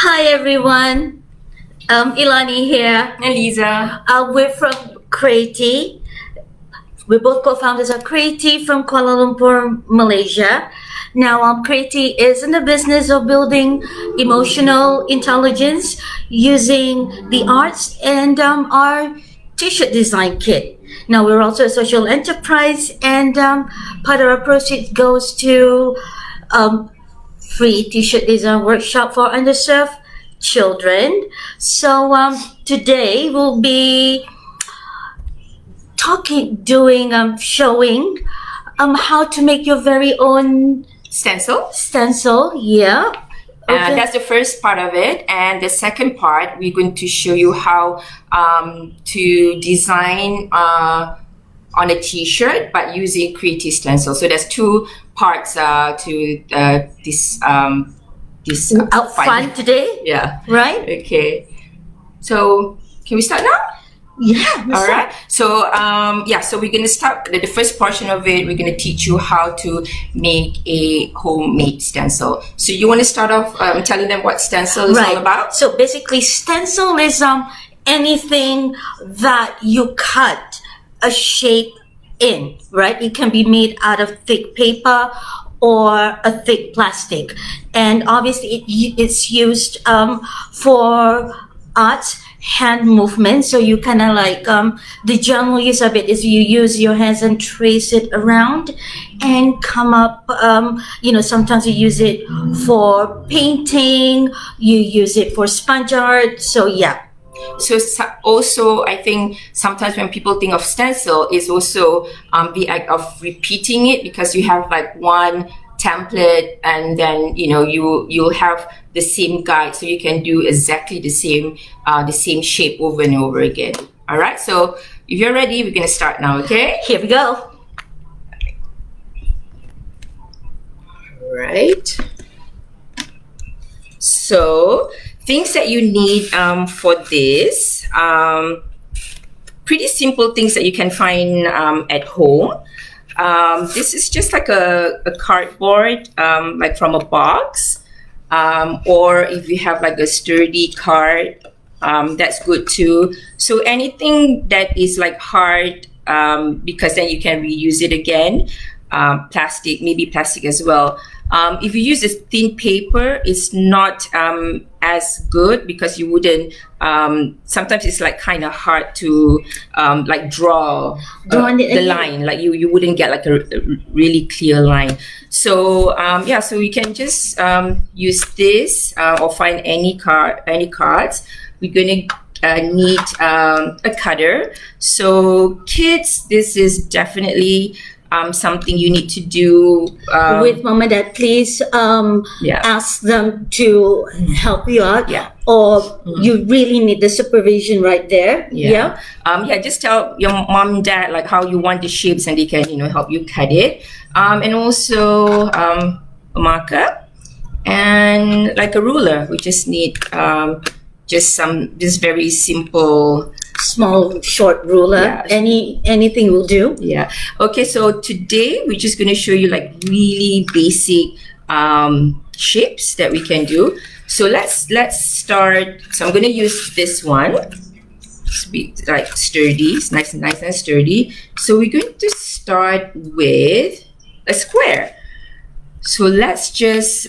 Hi everyone, Ilani here. And Lisa. We're from CreateeKit. We're both co-founders of CreateeKit from Kuala Lumpur, Malaysia. Now, CreateeKit is in the business of building emotional intelligence using the arts and our t-shirt design kit. Now, we're also a social enterprise, and part of our proceeds goes to free t-shirt design workshop for underserved children. So today we'll be showing how to make your very own stencil. Yeah. Okay. That's the first part of it, and the second part we're going to show you how to design on a t-shirt but using CreateeKit stencil. So there's two parts to this out fun today. Yeah. Right. Okay. So can we start now? Yeah. All right. So so we're gonna start the first portion of it. We're gonna teach you how to make a homemade stencil. So you want to start off telling them what stencil is all about? So basically, stencil is anything that you cut a shape in, right? It can be made out of thick paper or a thick plastic, and obviously it's used for arts, hand movement. So you kind of like the general use of it is you use your hands and trace it around and come up. Sometimes you use it for painting, you use it for sponge art. So yeah. So also, I think sometimes when people think of stencil, is also the act of repeating it, because you have like one template and then you'll have the same guide, so you can do exactly the same shape over and over again. All right, so if you're ready, we're gonna start now. Okay, here we go. All right, so things that you need for this, pretty simple things that you can find at home. This is just like a cardboard, like from a box, or if you have like a sturdy card, that's good too. So anything that is like hard, because then you can reuse it again. Plastic, maybe plastic as well. If you use a thin paper, it's not as good, because you wouldn't, sometimes it's like kind of hard to like draw the line, like you wouldn't get like a really clear line. So so you can just use this or find any cards. We're gonna need a cutter. So kids, this is definitely something you need to do with mom and dad. Please ask them to help you out, or you really need the supervision right there. Just tell your mom and dad like how you want the shapes, and they can help you cut it, and also a marker and like a ruler. We just need just very simple small short ruler. Anything will do. Okay, so today we're just going to show you like really basic shapes that we can do. So let's start. So I'm going to use this one. It's like sturdy. It's nice and sturdy. So we're going to start with a square. So let's just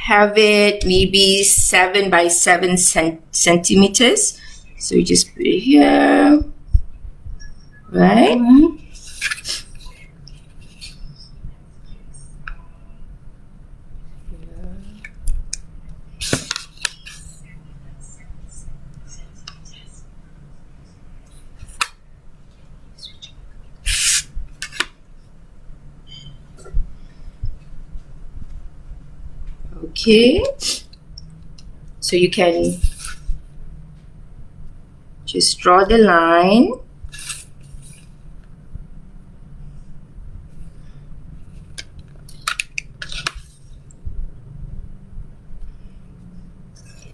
have it maybe 7 by 7 centimeters. So you just put it here, right? Okay, so you can just draw the line.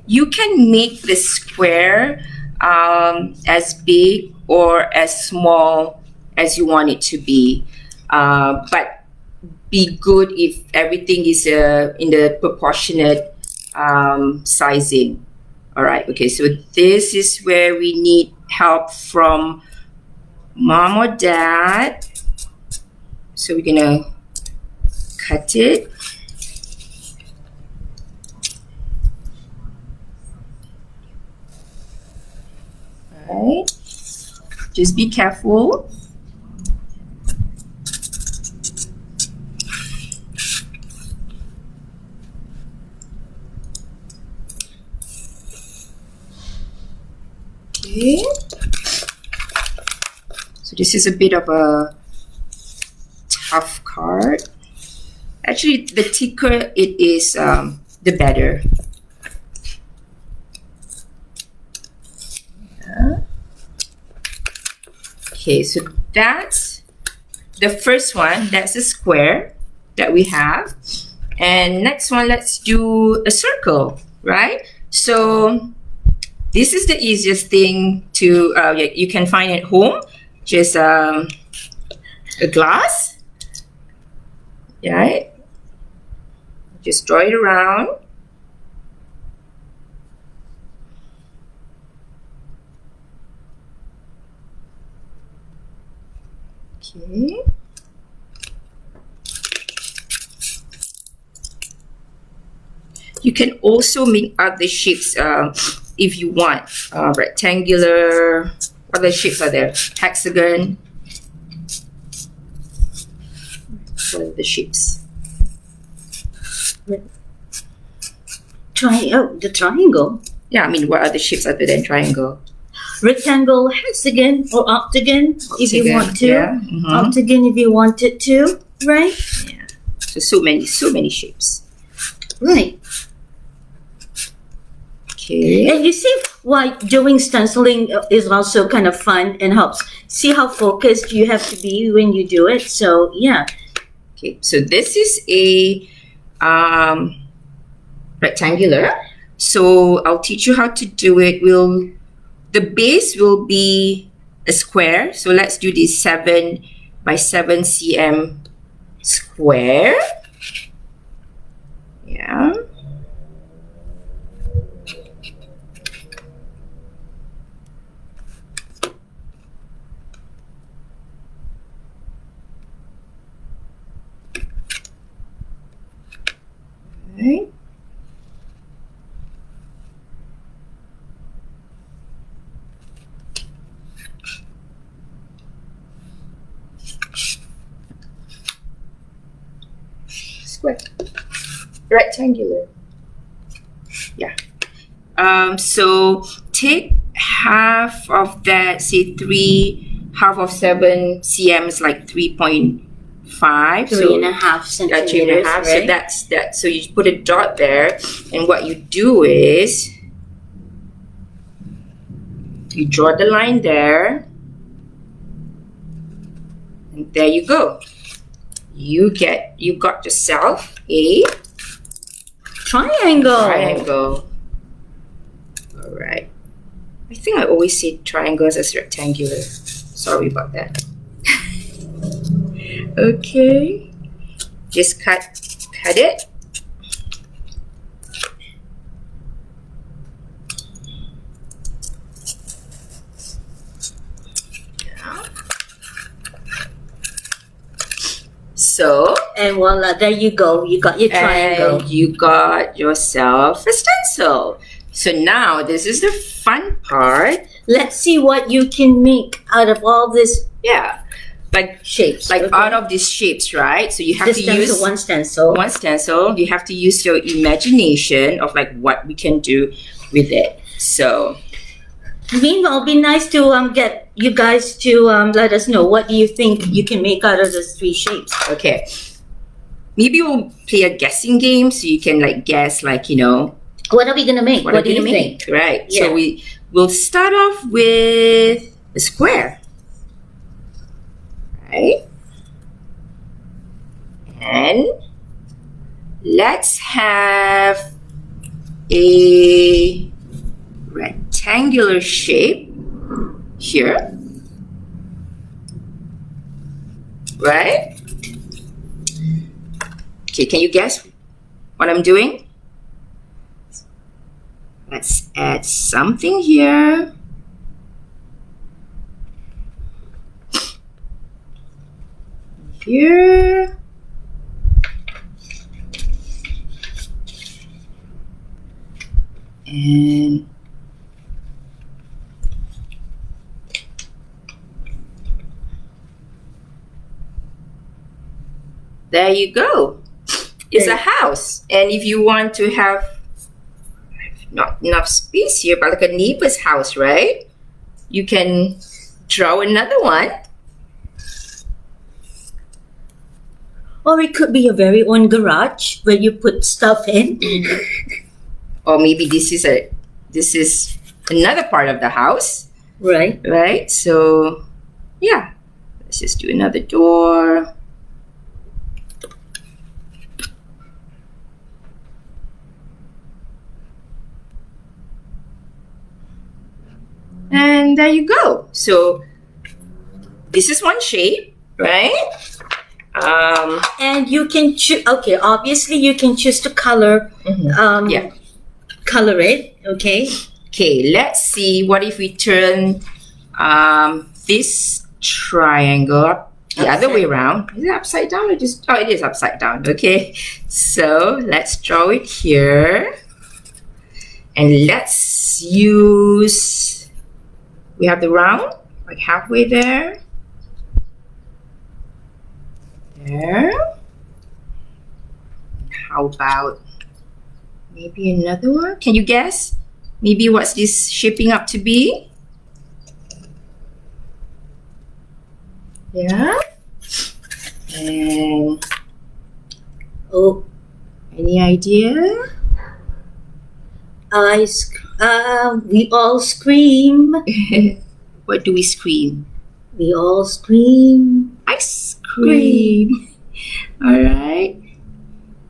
You can make the square as big or as small as you want it to be, but be good if everything is in the proportionate sizing. All right, okay, so this is where we need help from mom or dad. So we're gonna cut it. All right, just be careful. Okay. So this is a bit of a tough card. Actually, the thicker it is, the better. Yeah. Okay, so that's the first one. That's a square that we have. And next one, let's do a circle, right? So this is the easiest thing to you can find at home. Just a glass, right? Just draw it around. Okay. You can also make other shapes if you want. Rectangular. What other shapes are there? Hexagon. What are the shapes? The triangle. Yeah, I mean, what other shapes other than triangle? Rectangle, hexagon, or octagon, if you want to. Yeah. Octagon if you wanted to, right? Yeah. So many shapes. Right. Okay. And you see why doing stenciling is also kind of fun and helps. See how focused you have to be when you do it. So yeah. Okay. So this is a rectangular. So I'll teach you how to do it. The base will be a square. So let's do this 7 by 7 cm square. Yeah. Right. Square. Rectangular. Yeah. So take half of that, say half of 7 cm is like 3.5. 3.5 centimeters. 3.5. Right? So that's that. So you put a dot there, and what you do is you draw the line there, and there you go. You got yourself a triangle. All right. I think I always say triangles as rectangular. Sorry about that. Okay. Just cut it. Yeah. So, and voila, there you go. You got your triangle. And you got yourself a stencil. So now this is the fun part. Let's see what you can make out of all this. Yeah. Like shapes. Like out of these shapes, right? So you have to use one stencil. One stencil. You have to use your imagination of like what we can do with it. So meanwhile, it'll be nice to get you guys to let us know what do you think you can make out of those 3 shapes. Okay. Maybe we'll play a guessing game so you can like guess like, what are we gonna make? What do you think? Right. Yeah. So we'll start off with a square. Right? And let's have a rectangular shape here. Okay, can you guess what I'm doing? Let's add something here. Here. And there you go. It's a house. And if you want to have not enough space here, but like a neighbor's house, right? You can draw another one. Or it could be your very own garage where you put stuff in. Or maybe this is another part of the house. Right. Right? So yeah. Let's just do another door. And there you go. So this is one shape, right? And you can choose. Okay, obviously you can choose to color. Yeah. Color it. Okay. Okay. Let's see. What if we turn this triangle up the other way around? Is it upside down or just? Oh, it is upside down. Okay. So let's draw it here, and let's use. We have the round, like halfway there. There. How about maybe another one? Can you guess? Maybe what's this shaping up to be? Yeah. And Oh, any idea? we all scream. What do we scream? We all scream. Ice cream. All right.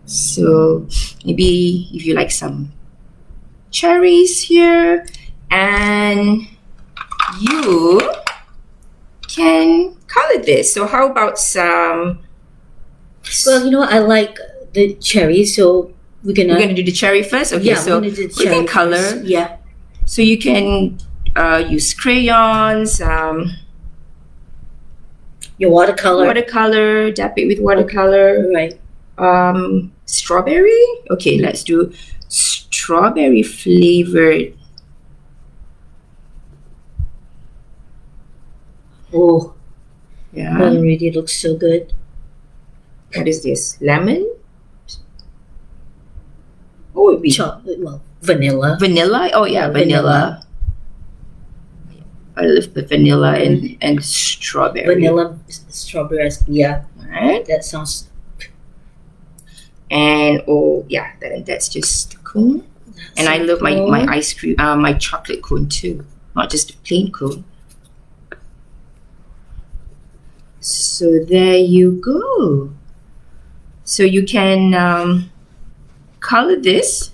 So maybe if you like some cherries here, and you can color this. So how about some? Well, you know, I like the cherry, so we're gonna do the cherry first. Okay, yeah, so we're gonna do the we can cherry color. first. Yeah. So you can use crayons, Your watercolor. dab it with watercolor. Right. Strawberry. Okay, let's do strawberry flavored. Oh, Yeah. that already looks so good. What is this? Lemon? Oh, it would be Well, vanilla. vanilla. Oh yeah, vanilla. I love the vanilla and strawberry. Vanilla, strawberry. Yeah, Right? that sounds. And oh yeah, that's just the cone. And I love my ice cream, my chocolate cone too, not just a plain cone. So there you go. So you can color this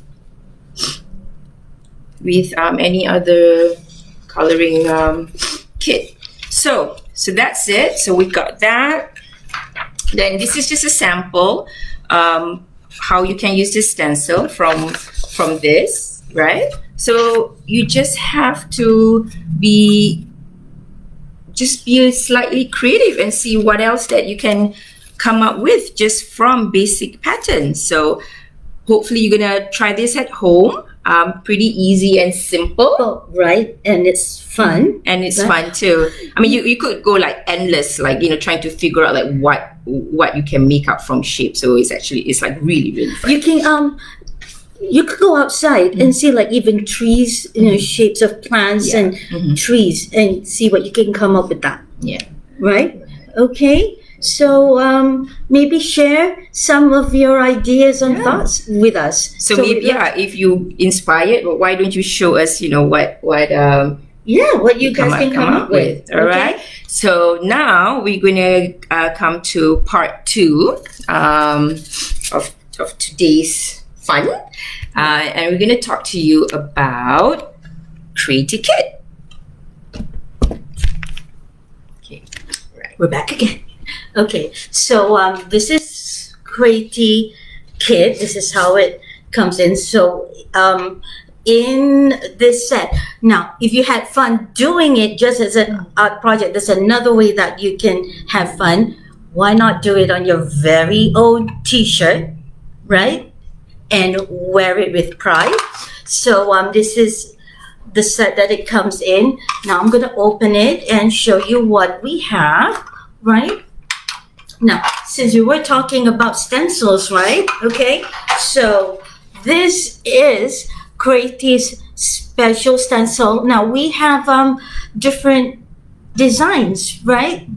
with any other coloring kit. So that's it. So we got that. Then this is just a sample how you can use this stencil from this, right? So you just have to be slightly creative and see what else that you can come up with just from basic patterns. So hopefully you're gonna try this at home. Pretty easy and simple. Oh, right, and it's fun. And it's fun too. I mean, you could go like endless, like, you know, trying to figure out like what you can make up from shape. So it's like really, really fun. You could go outside and see like even trees, you know, shapes of plants and trees, and see what you can come up with that. Yeah. Right? Okay. So maybe share some of your ideas and thoughts with us. So maybe if you inspired, well, why don't you show us, you know, what what you guys can come up with. All right. So now we're gonna come to part 2 of today's fun, and we're gonna talk to you about CreateeKit. Okay. Right. We're back again. Okay, so this is CreateeKit. This is how it comes in. So in this set, now if you had fun doing it just as an art project, there's another way that you can have fun. Why not do it on your very own t-shirt, right? And wear it with pride. So this is the set that it comes in. Now I'm going to open it and show you what we have, right? Now, since we were talking about stencils, right? Okay, so this is Createe's special stencil. Now we have different designs, right?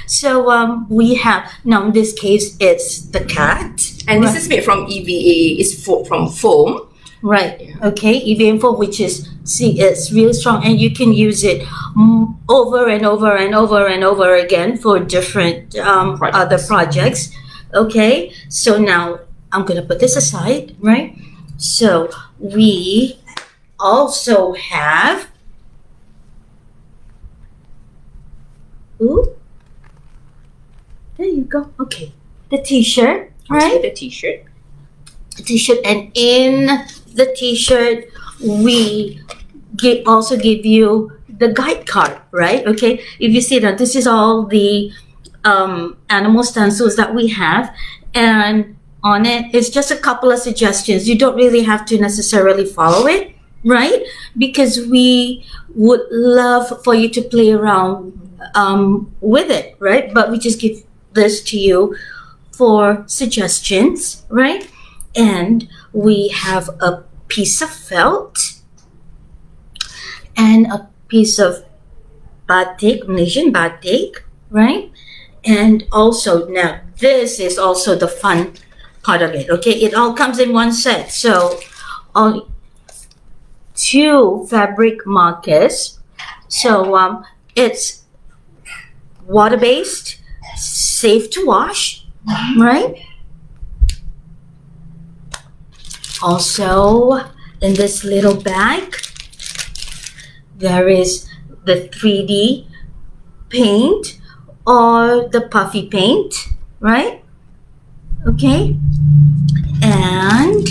So we have, now in this case, it's the cat. And this is made from EVA, it's from foam. Right. Yeah. Okay. EVA foam, which is, see, it's really strong, and you can use it over and over and over and over again for different other projects. Okay. So now I'm gonna put this aside, right? So we also have, ooh, there you go. Okay, the t-shirt, right? The t-shirt. T-shirt, and in the t-shirt we also give you the guide card, right? Okay, if you see that this is all the animal stencils that we have, and on it is just a couple of suggestions. You don't really have to necessarily follow it, right? Because we would love for you to play around with it, right? But we just give this to you for suggestions, right? And we have a piece of felt and a piece of batik, Malaysian batik, right? And also, now this is also the fun part of it, okay? It all comes in one set. So on 2 fabric markers. So it's water-based, safe to wash, right? Also, in this little bag, there is the 3D paint or the puffy paint, right? Okay. And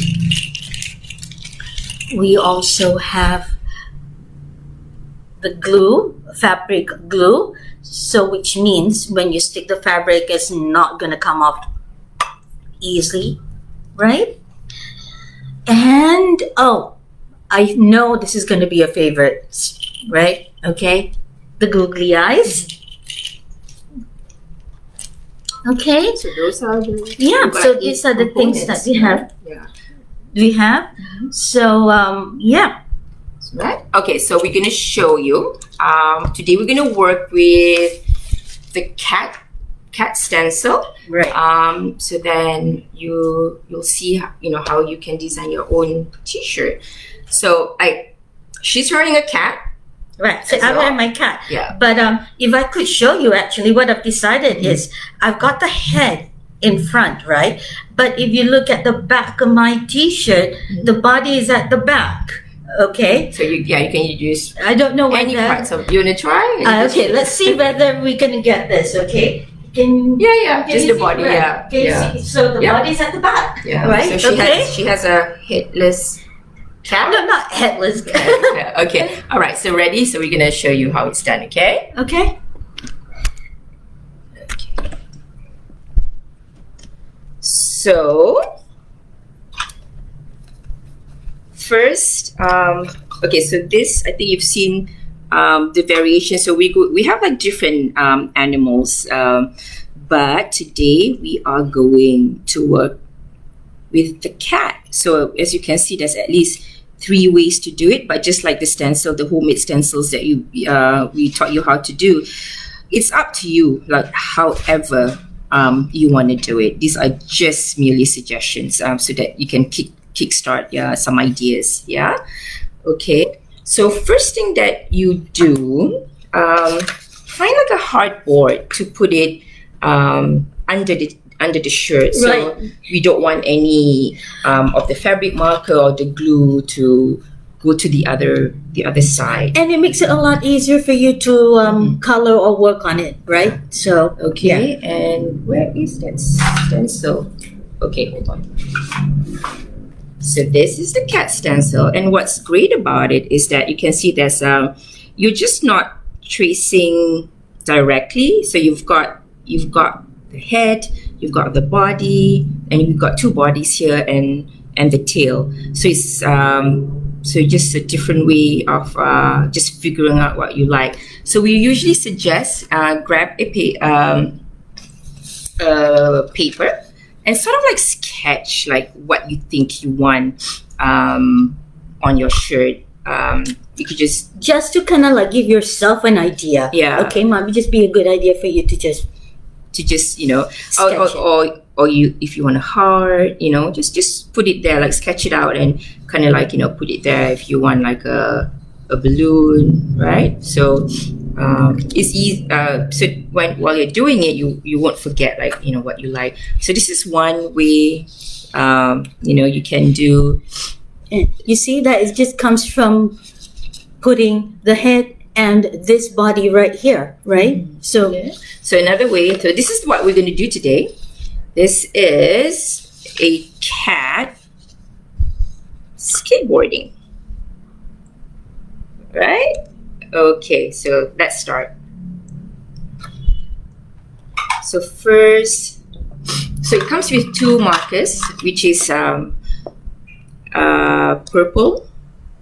we also have the glue, fabric glue. So which means when you stick the fabric, it's not going to come off easily, right? And, oh, I know this is going to be a favorite, right? Okay. The googly eyes. Okay. So those are the... Yeah, so these are the things that we have. Yeah. We have. Mm-hmm. So, yeah. Right. Okay, so we're going to show you. Today we're going to work with the cat stencil. Right. So then you'll see how you can design your own t-shirt. So she's wearing a cat. Right. So I wear my cat. Yeah. But if I could show you, actually, what I've decided is I've got the head in front, right? But if you look at the back of my t-shirt, the body is at the back. Okay. So you can use. I don't know any parts of. You wanna try? Okay. Let's see whether we can get this. Okay. Just the body. Yeah. Can you see? So the body's at the back. Yeah. Right. So she has a headless cat. No, not headless. Okay. All right. So ready? So we're gonna show you how it's done. Okay. Okay. So first, okay. So this, I think you've seen the variation. So we have like different animals, but today we are going to work with the cat. So as you can see, there's at least 3 ways to do it. But just like the stencil, the homemade stencils that we taught you how to do, it's up to you. Like however you want to do it. These are just merely suggestions, so that you can kickstart some ideas. Yeah. Okay. So first thing that you do, find like a hardboard to put it under the shirt. So we don't want any of the fabric marker or the glue to go to the other side. And it makes it a lot easier for you to color or work on it, right? So okay. Yeah. And where is that stencil? Okay, hold on. So this is the cat stencil, and what's great about it is that you can see there's you're just not tracing directly. So you've got the head, you've got the body, and you've got two bodies here and the tail. So it's so just a different way of just figuring out what you like. So we usually suggest grab a paper and sort of like sketch like what you think you want on your shirt. You could Just to kind of like give yourself an idea. Yeah. Okay, might just be a good idea for you to just sketch or you, if you want a heart, just put it there, like sketch it out and kind of like put it there if you want like a balloon, right? So it's easy. So while you're doing it, you won't forget like what you like. So this is one way you can do. You see that it just comes from putting the head and this body right here, right? So another way. So this is what we're going to do today. This is a cat skateboarding, right? Okay, so let's start. So first, so it comes with two markers, which is purple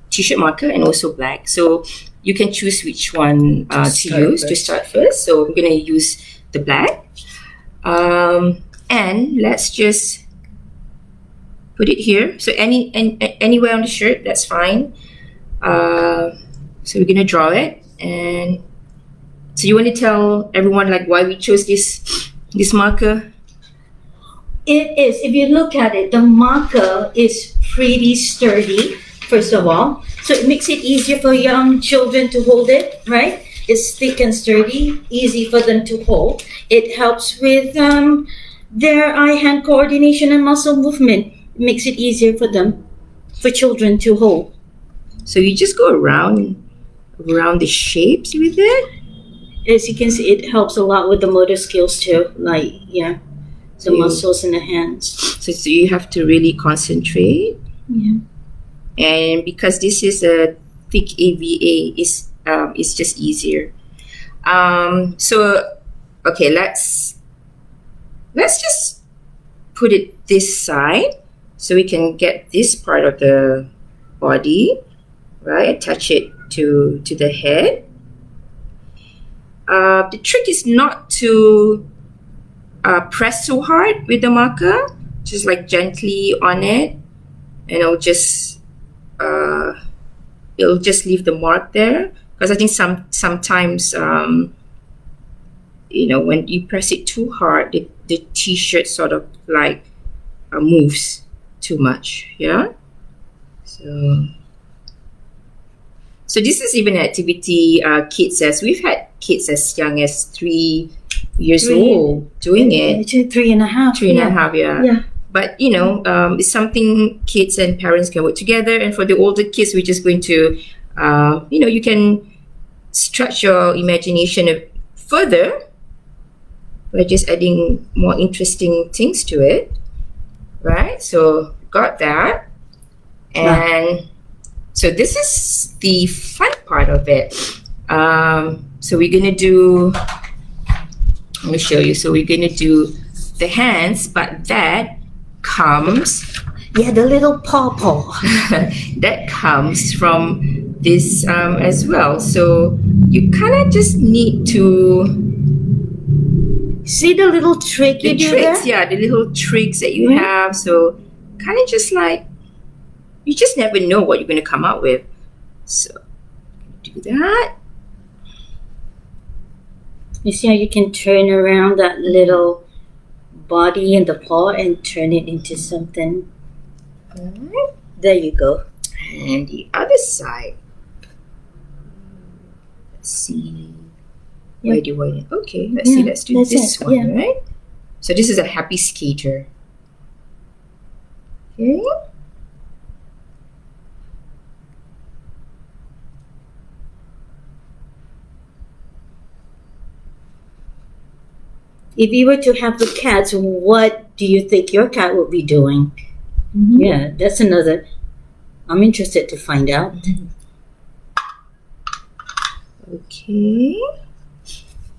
t-shirt marker and also black. So you can choose which one to use to start first. So I'm going to use the black. And let's just put it here. So anywhere on the shirt, that's fine. So we're going to draw it. And so you want to tell everyone like why we chose this marker? it is, if you look at it, the marker is pretty sturdy, first of all. So it makes it easier for young children to hold it, right? It's thick and sturdy, easy for them to hold. It helps with their eye-hand coordination and muscle movement. It makes it easier for children to hold. So you just go around the shapes with it? As you can see, it helps a lot with the motor skills too, like, yeah, the muscles in the hands. So you have to really concentrate. Yeah. And because this is a thick AVA, it's just easier. So, okay, let's just put it this side so we can get this part of the body, right? Attach it to the head. The trick is not to press so hard with the marker, just like gently on it, and it'll just leave the mark there. Because I think sometimes when you press it too hard, the t-shirt sort of like moves too much. Yeah. So this is even an activity kids we've had kids as young as 3 years old doing it. 3.5. 3.5, yeah. Yeah. But it's something kids and parents can work together. And for the older kids, we're just going to, you can stretch your imagination further by just adding more interesting things to it, right? So got that, and so this is the fun part of it. So we're gonna do. Let me show you. So we're gonna do the hands, but that comes. Yeah, the little paw. That comes from this as well. So you kind of just need to see the little trick you do there? Yeah, the little tricks that you have. So kind of just like you just never know what you're going to come out with. So do that. You see how you can turn around that little body and the paw and turn it into something. Alright. There you go. And the other side. Let's see. Where do I? Okay, let's see. Let's do this one, right? So this is a happy skater. Okay. If you were to have the cats, what do you think your cat will be doing? Mhm. Yeah, that's another. I'm interested to find out. Okay.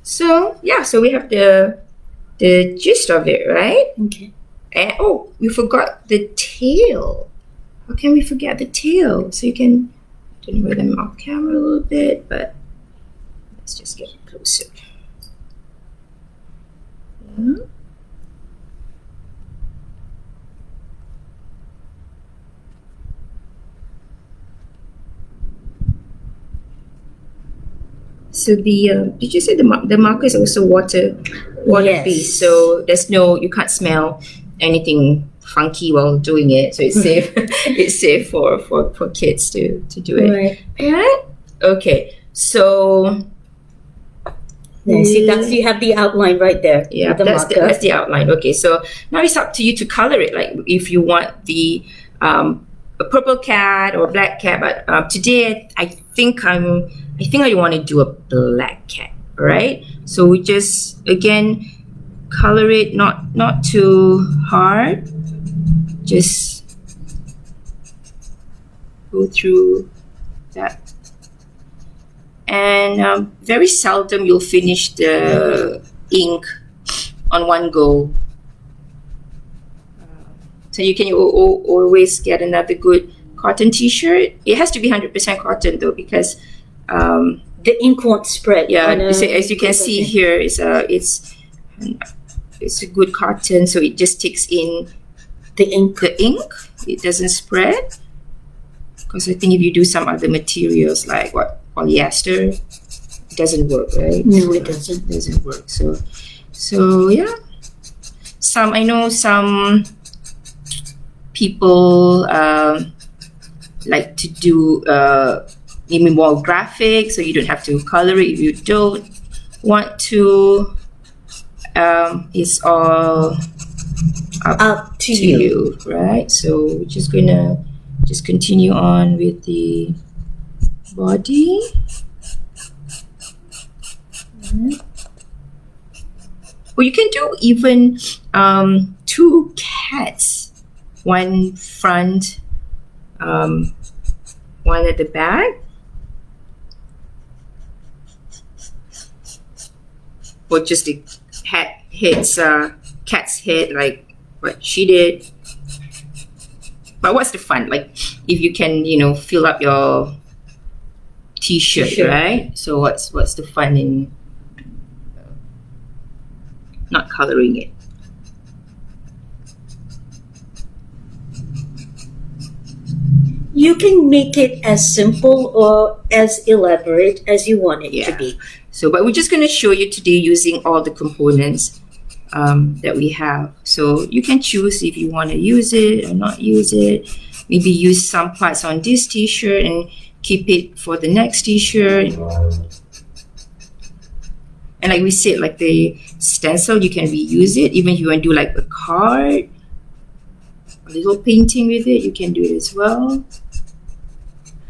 So yeah, so we have the gist of it, right? Okay. And oh, we forgot the tail. How can we forget the tail? So you can turn them off camera a little bit, but let's just get closer. Yeah. So the did you say the marker is also water Yes. based? So there's no, you can't smell anything funky while doing it. So it's safe. It's safe for kids to do it. Right. Right? Okay. So Yeah, see, you have the outline right there. yeah, with the that's marker. that's the outline. Okay, so now it's up to you to color it. Like if you want the a purple cat or black cat, but today I think I want to do a black cat. Right? So we just again color it, not too hard. Just go through that. And very seldom you'll finish the ink on one go. So you can always get another good cotton t-shirt. It has to be 100% cotton though, because the ink won't spread. yeah, as you can see here, it's a good cotton, so it just takes in the ink. It doesn't spread. Because I think if you do some other materials like polyester, it doesn't work, right? No, it doesn't. It doesn't work. So yeah. I know some people like to do maybe more graphic, so you don't have to color it if you don't want to. It's all up to you, right? So we're just gonna continue on with the body. Or you can do even two cats, one front, one at the back. Or just the cat's head, like what she did. But what's the fun? Like if you can, fill up your t-shirt, right? So what's the fun in not coloring it? You can make it as simple or as elaborate as you want it to be. So, but we're just going to show you today using all the components that we have. So you can choose if you want to use it or not use it. Maybe use some parts on this t-shirt and keep it for the next t-shirt. And like we said, like the stencil, you can reuse it. Even if you want to do like a card, a little painting with it, you can do it as well.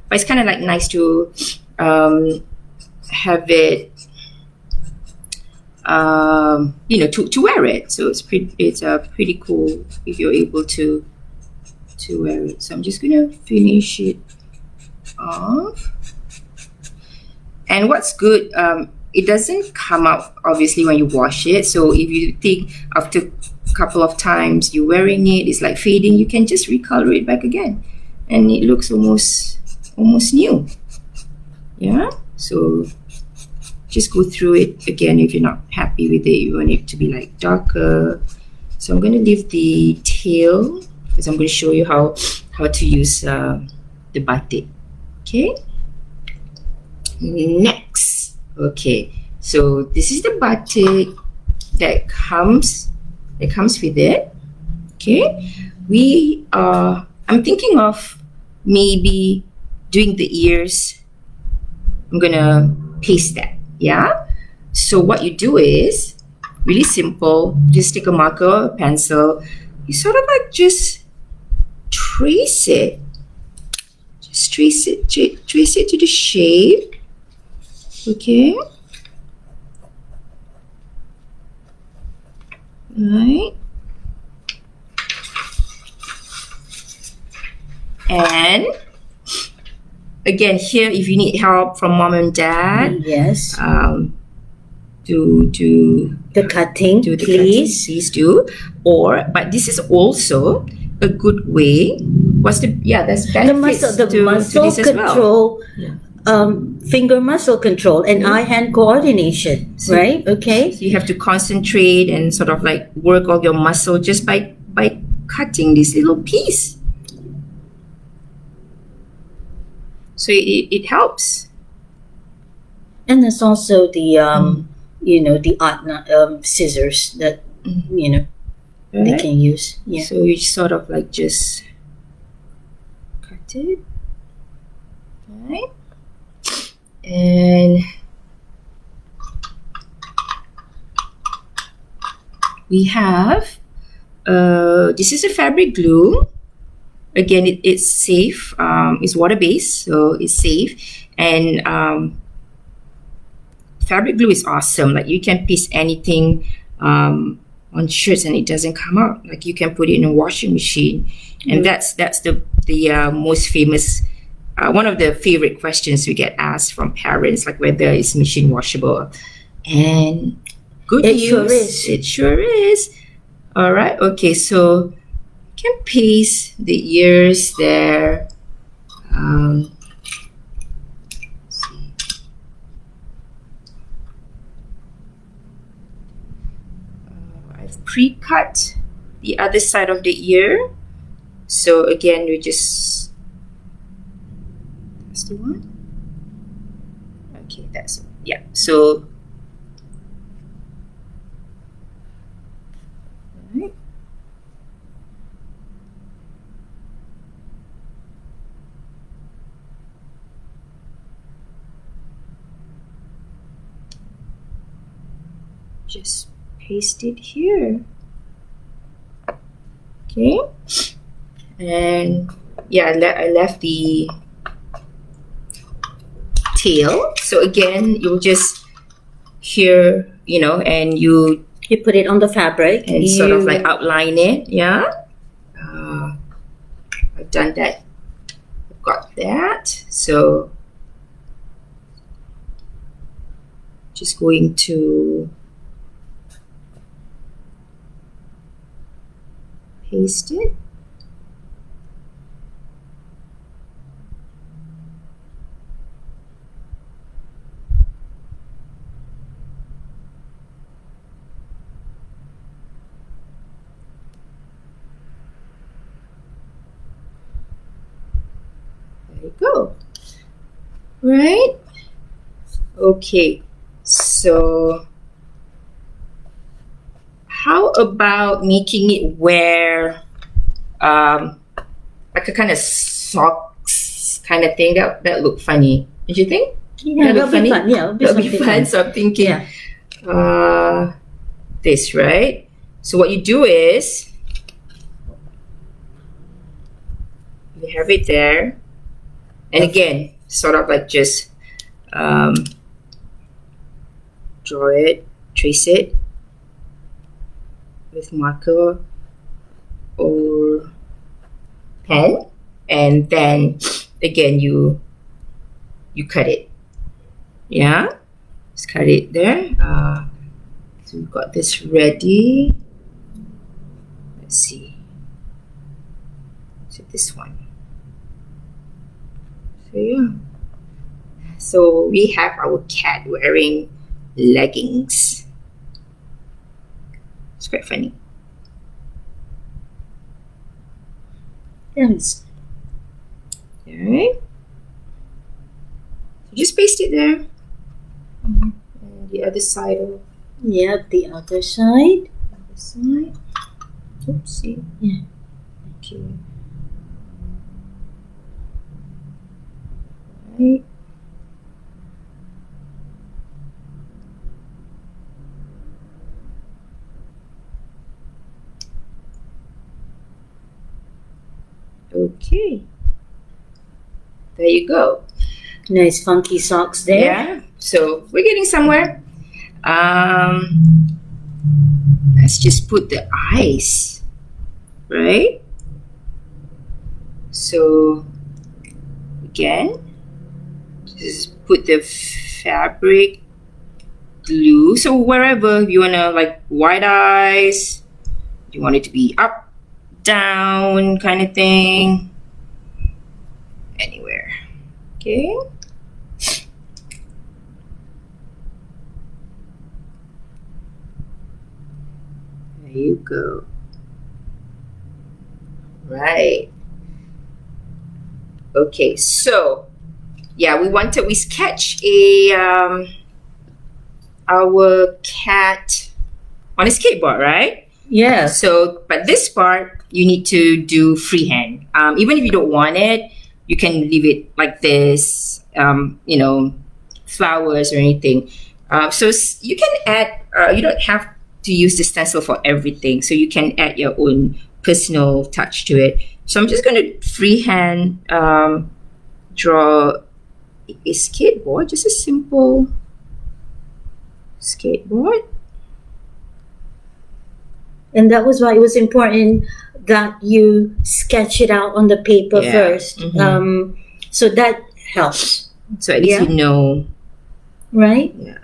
But it's kind of like nice to have it, to wear it. So it's pretty cool if you're able to wear it. So I'm just gonna finish it off. And what's good, it doesn't come out obviously when you wash it. So if you think after a couple of times you're wearing it, it's like fading, you can just recolor it back again, and it looks almost new. Yeah. So just go through it again if you're not happy with it. You want it to be like darker. So I'm going to leave the tail because I'm going to show you how to use the batik. Okay. Next. Okay. So this is the batik that comes with it. Okay. I'm thinking of maybe doing the ears. I'm gonna paste that. Yeah. So what you do is really simple. Just take a marker, a pencil. You sort of like just trace it. Just trace it to the shape. Okay. Right. And again, here, if you need help from mom and dad, Yes. do The cutting, do the please. cutting, please do. But this is also a good way. What's the there's benefits The muscle to this as well. control, Yeah. finger muscle control, and eye-hand coordination, right? Okay. So you have to concentrate and sort of like work all your muscle just by cutting this little piece. So it helps. And there's also the the art scissors that they Right? can use. Yeah. So you sort of like just cut it. Right? And we have this is a fabric glue. Again, it's safe. It's water-based, so it's safe. And fabric glue is awesome. Like you can piece anything on shirts and it doesn't come out. Like you can put it in a washing machine, and that's the most famous. One of the favorite questions we get asked from parents, like whether it's machine washable. And good It news, sure is. it sure is. All right, okay, so you can paste the ears there. Let's see. I've pre-cut the other side of the ear. So again, we just that's the one. Okay, that's yeah. So right. Just paste it here. Okay, and yeah, I left the tail. So again, you'll just here, and you put it on the fabric and sort of like outline it. Yeah, I've done that. I've got that. So just going to paste it. There you go. Right? Okay. So how about making it wear like a kind of socks kind of thing? That look funny. Did you think? Yeah, that'll be fun. Yeah, that'll be fun. So I'm thinking this, right? So what you do is you have it there, and again, sort of like just draw it, trace it with marker or pen, and then again you cut it. Yeah, just cut it there. So we've got this ready. Let's see. So this one. So yeah. So we have our cat wearing leggings. It's quite funny. Yes. Alright. So just paste it there. And the other side of Yeah, the other side. Oopsie. Yeah. Okay. Right. Okay. There you go. Nice funky socks there. Yeah. So we're getting somewhere. Let's just put the eyes, right? So again, just put the fabric glue. So wherever you wanna, like white eyes, you want it to be up, down kind of thing, anywhere. Okay. There you go. Right. Okay, so yeah, we sketch our cat on a skateboard, right? Yeah. So, but this part you need to do freehand. Even if you don't want it, you can leave it like this. Flowers or anything. So you can add. You don't have to use the stencil for everything. So you can add your own personal touch to it. So I'm just going to freehand draw a skateboard, just a simple skateboard. And that was why it was important that you sketch it out on the paper first. Mm-hmm. So that helps. So at least you know. Right? Yeah.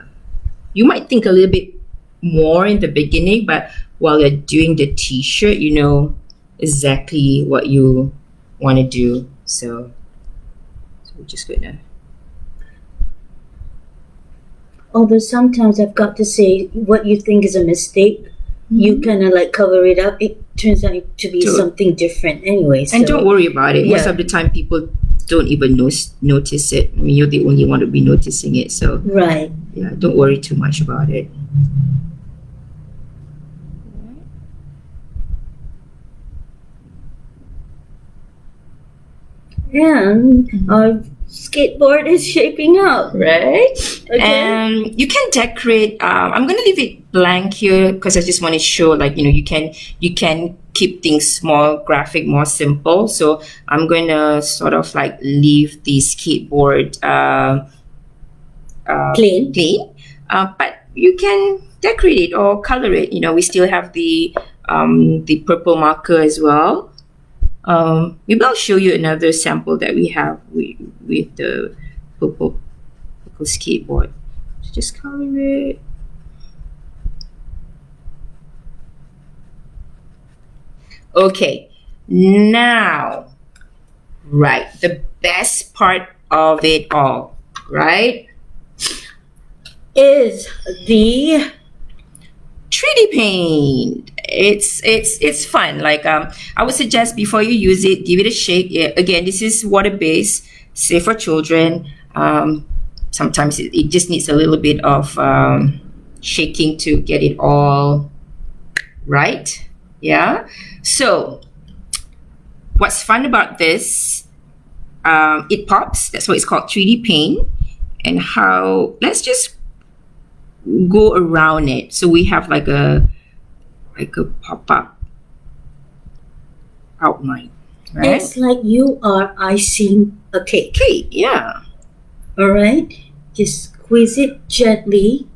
You might think a little bit more in the beginning, but while you're doing the t-shirt, you know exactly what you want to do. So we're just gonna. Although sometimes I've got to say, what you think is a mistake, you kind of like cover it up. It turns out to be something different anyway. And don't worry about it. Yeah. Most of the time, people don't even notice it. I mean, you're the only one to be noticing it. So right. Yeah, don't worry too much about it. And our skateboard is shaping up, right? Okay. And you can decorate. I'm gonna leave it blank here because I just want to show, like, you can keep things small, graphic, more simple. So I'm gonna sort of like leave the skateboard plain. But you can decorate it or color it. We still have the purple marker as well. Maybe I'll show you another sample that we have with the purple skateboard. So just color it. Okay, now, right, the best part of it all, right, is the 3D paint. It's fun. Like I would suggest before you use it, give it a shake. Yeah, again, this is water based, safe for children. Sometimes it just needs a little bit of shaking to get it all right. Yeah. So what's fun about this? It pops. That's why it's called 3D paint. And how? Let's just go around it. So we have like a pop-up outline, right? It's like you are icing a cake. Yeah. All right. Just squeeze it gently,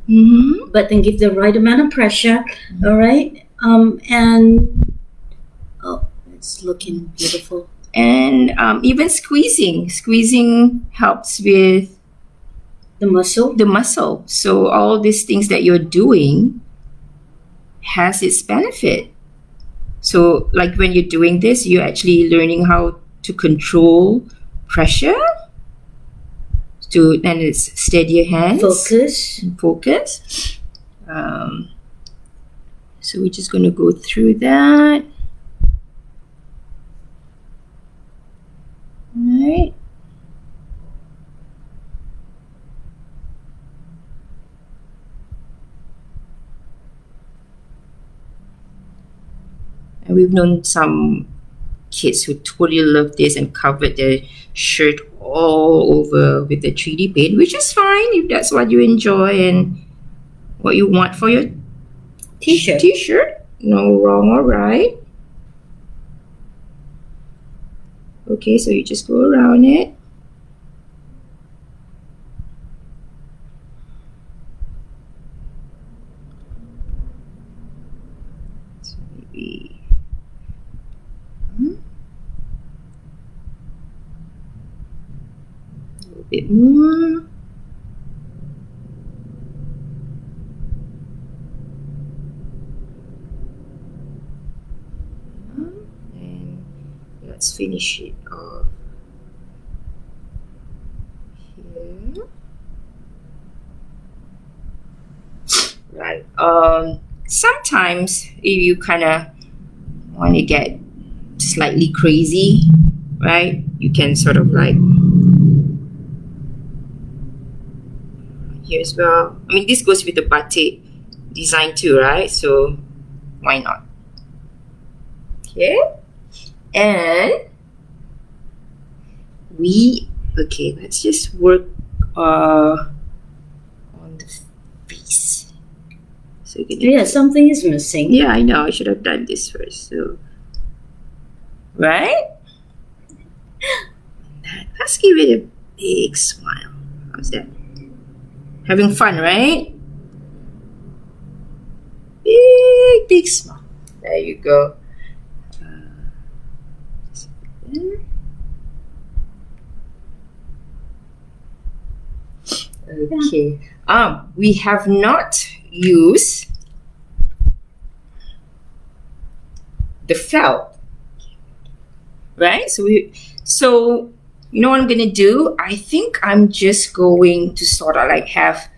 but then give the right amount of pressure. All right. And it's looking beautiful. And even squeezing helps with the muscle. So all these things that you're doing has its benefit. So like when you're doing this, you're actually learning how to control pressure, and it's steady your hands. Focus. So we're just going to go through that. All right. And we've known some kids who totally love this and covered their shirt all over with the 3D paint, which is fine if that's what you enjoy and what you want for your t-shirt. No wrong or right. Okay, so you just go around it. So maybe little bit more. And let's finish it off here. Right. Sometimes if you kind of want to get slightly crazy, right? You can sort of like here as well. I mean, this goes with the batik design too, right? So why not? Okay. And let's just work on the face. So Yeah, something is missing. Yeah, I know. I should have done this first. So, right? Let's give it a big smile. How's that? Having fun, right? Big smile. There you go. Okay. We have not used the felt, right? So you know what I'm gonna do? I think I'm just going to sort of like have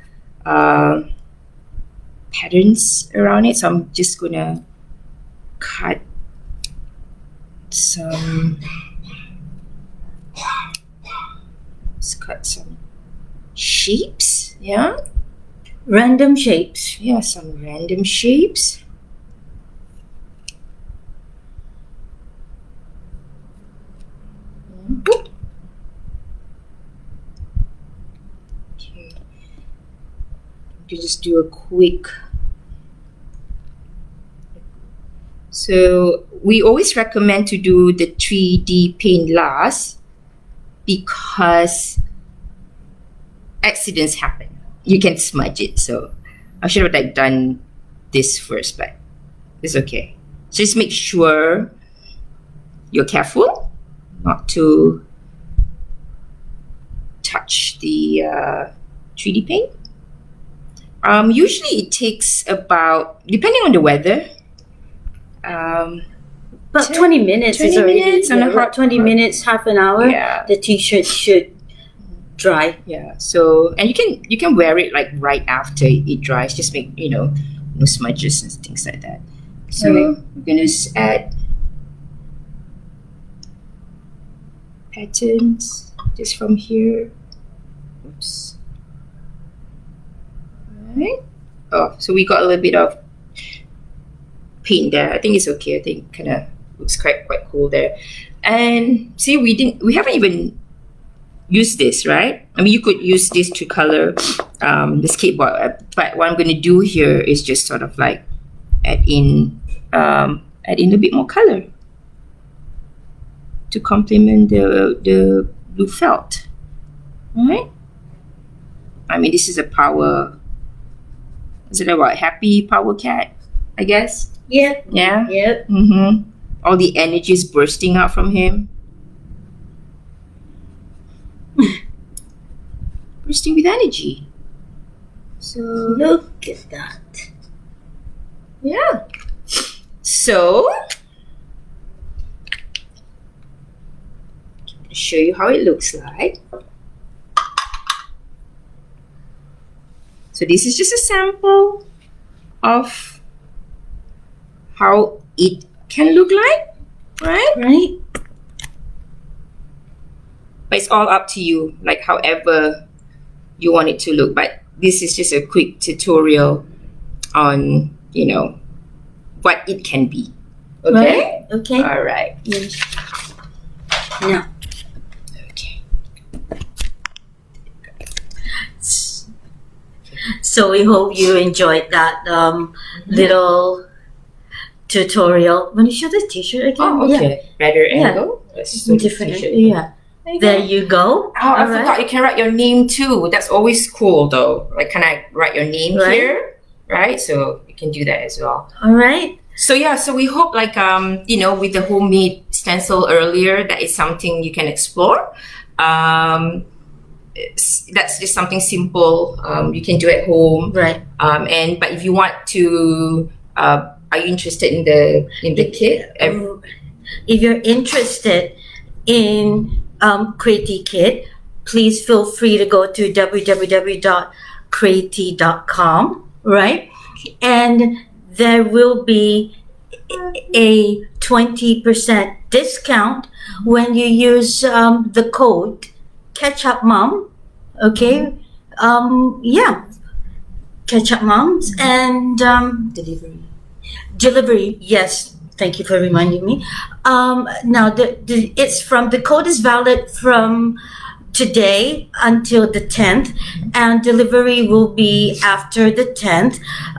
patterns around it. So I'm just gonna cut some. Let's cut some shapes. Yeah. Random shapes. Yeah, some random shapes. Okay. To just do a quick. So we always recommend to do the 3D paint last because accidents happen. You can smudge it. So I should have like done this first, but it's okay. Just make sure you're careful not to touch the 3D paint. Usually it takes about, depending on the weather, about 20 minutes 20 is already minutes on a hot 20 minutes, half an hour. Yeah. The t-shirt should dry. Yeah. So, and you can wear it like right after it dries. Just make no smudges and things like that. So we're gonna add patterns just from here. Oops. Alright. Oh, so we got a little bit of paint there. I think it's okay. I think kind of looks quite cool there. And see, we haven't even used this, right? I mean, you could use this to color the skateboard, but what I'm going to do here is just sort of like add in a bit more color to complement the blue felt. All right. I mean, this is a power. Is it about happy power cat? I guess. Yeah. Yeah. Yep. Mm-hmm. All the energy is bursting out from him. Bursting with energy. So Look at that. yeah. So I'll show you how it looks like. So this is just a sample of how it can look like, right? Right? But it's all up to you, like however you want it to look. But this is just a quick tutorial on, what it can be. Okay? Right? Okay. All right. Yes. Now, Okay. so we hope you enjoyed that little tutorial. Want to show the t-shirt again? Oh, okay. Better Yeah. angle. Let's do the Different. t-shirt. Yeah. There you go. Oh, I All right. forgot you can write your name too. That's always cool though. Like, can I write your name Right. here? Right? So you can do that as well. All right. So yeah, so we hope like, with the homemade stencil earlier, that is something you can explore. that's just something simple. You can do at home. Right. But if you want to, are you interested in the kit? If you're interested in CreateeKit, please feel free to go to www.createe.com, right? And there will be a 20% discount when you use the code Ketchup Mom. Okay. Ketchup Moms and delivery. Yes. Thank you for reminding me. Now the code is valid from today until the 10th, and delivery will be after the 10th.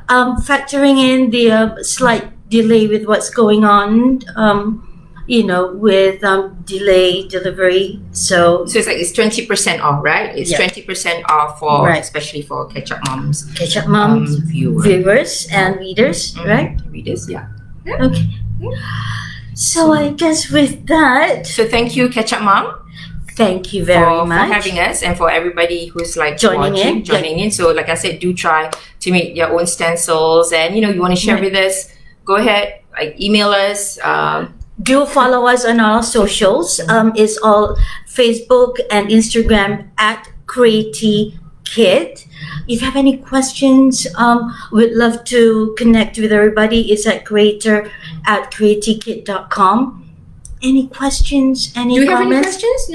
Factoring in the slight delay with what's going on, with delay delivery. So it's like it's 20% off, right? It's 20% off for especially for Ketchup Moms. Ketchup Moms viewers and readers, right? Readers, yeah. Okay. So I guess with that. So thank you, Ketchup Mom. Thank you very much for having us, and for everybody who's like joining in. So like I said, do try to make your own stencils, and you want to share with us, go ahead, like email us. Do follow us on our socials. It's all Facebook and Instagram at CreateeKit. If you have any questions, we'd love to connect with everybody. It's at creator@createekit.com. Any questions? Any Do you comments? have any questions?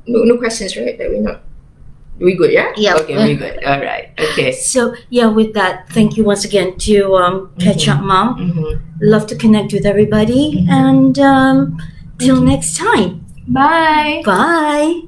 No questions, right? That we're not. We good, yeah? Yeah. Okay, we good. All right. Okay. So with that, thank you once again to Ketchup Mom. Love to connect with everybody, and till next time. Bye. Bye.